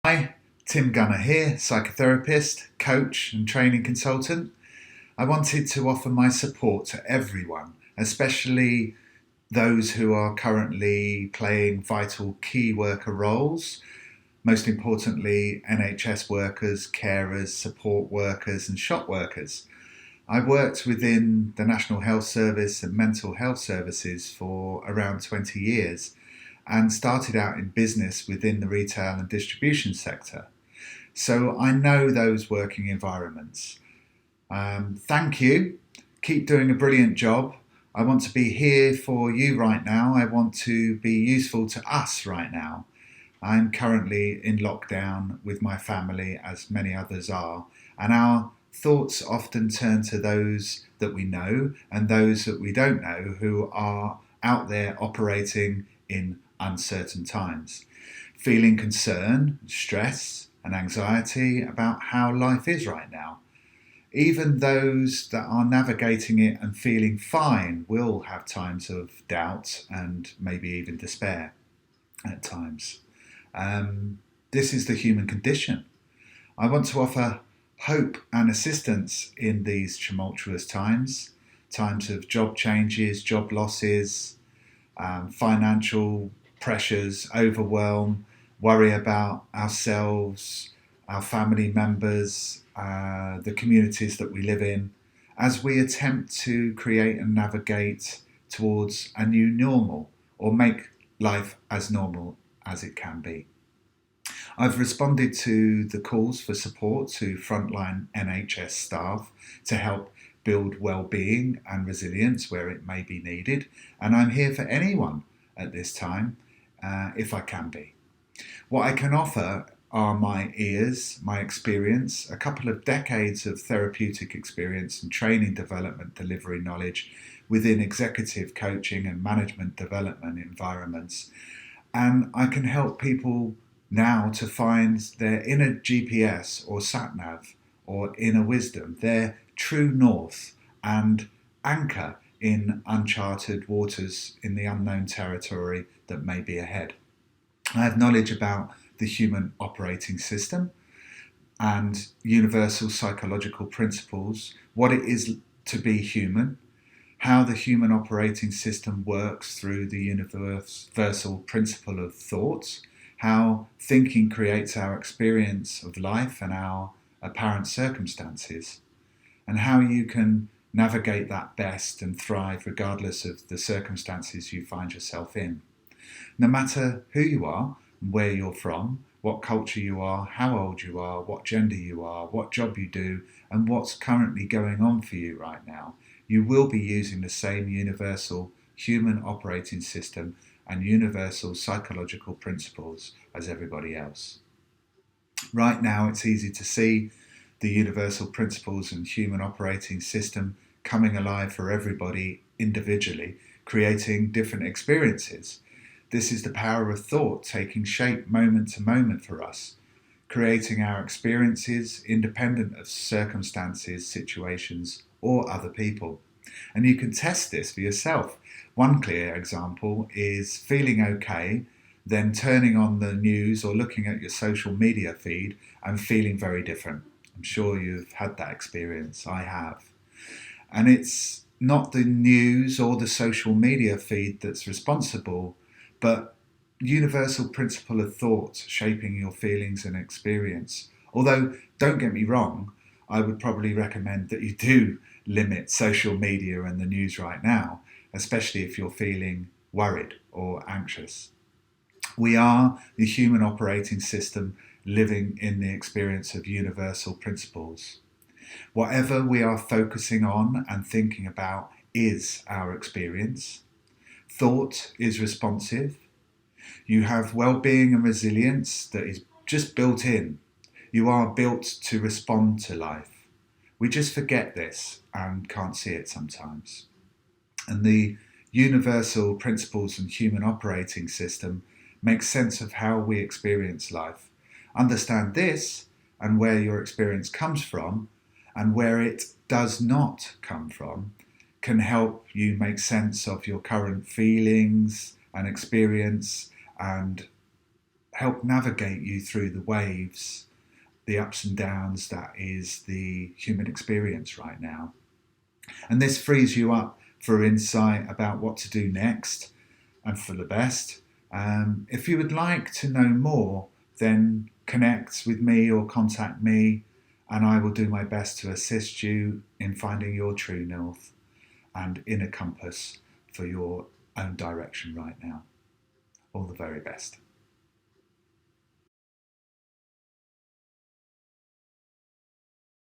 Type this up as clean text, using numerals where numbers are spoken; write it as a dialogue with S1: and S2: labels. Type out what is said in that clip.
S1: Hi, Tim Gunner here, psychotherapist, coach and training consultant. I wanted to offer my support to everyone, especially those who are currently playing vital key worker roles, most importantly NHS workers, carers, support workers and shop workers. I worked within the National Health Service and mental health services for around 20 years and started out in business within the retail and distribution sector. So I know those working environments. Thank you. Keep doing a brilliant job. I want to be here for you right now. I want to be useful to us right now. I'm currently in lockdown with my family, as many others are, and our thoughts often turn to those that we know and those that we don't know who are out there operating in uncertain times, feeling concern, stress, and anxiety about how life is right now. Even those that are navigating it and feeling fine will have times of doubt and maybe even despair at times. This is the human condition. I want to offer hope and assistance in these tumultuous times, times of job changes, job losses, financial pressures, overwhelm, worry about ourselves, our family members, the communities that we live in, as we attempt to create and navigate towards a new normal or make life as normal as it can be. I've responded to the calls for support to frontline NHS staff to help build well-being and resilience where it may be needed, and I'm here for anyone at this time if I can be. What I can offer are my ears, my experience, a couple of decades of therapeutic experience and training development delivery knowledge within executive coaching and management development environments. And I can help people now to find their inner GPS or sat-nav or inner wisdom, their true north and anchor in uncharted waters in the unknown territory that may be ahead. I have knowledge about the human operating system and universal psychological principles, what it is to be human, how the human operating system works through the universal principle of thought, how thinking creates our experience of life and our apparent circumstances, and how you can navigate that best and thrive regardless of the circumstances you find yourself in. No matter who you are, where you're from, what culture you are, how old you are, what gender you are, what job you do, and what's currently going on for you right now, you will be using the same universal human operating system and universal psychological principles as everybody else. Right now, it's easy to see the universal principles and human operating system coming alive for everybody individually, creating different experiences. This is the power of thought taking shape moment to moment for us, creating our experiences independent of circumstances, situations, or other people. And you can test this for yourself. One clear example is feeling okay, then turning on the news or looking at your social media feed and feeling very different. I'm sure you've had that experience. I have. And it's not the news or the social media feed that's responsible, but universal principle of thought shaping your feelings and experience. Although, don't get me wrong, I would probably recommend that you do limit social media and the news right now, especially if you're feeling worried or anxious. We are the human operating system living in the experience of universal principles. Whatever we are focusing on and thinking about is our experience. Thought is responsive. You have well-being and resilience that is just built in. You are built to respond to life. We just forget this and can't see it sometimes. And the universal principles and human operating system make sense of how we experience life. Understand this and where your experience comes from and where it does not come from can help you make sense of your current feelings and experience and help navigate you through the waves, the ups and downs that is the human experience right now. And this frees you up for insight about what to do next and for the best. If you would like to know more, then connect with me or contact me, and I will do my best to assist you in finding your true north and inner compass for your own direction right now. All the very best.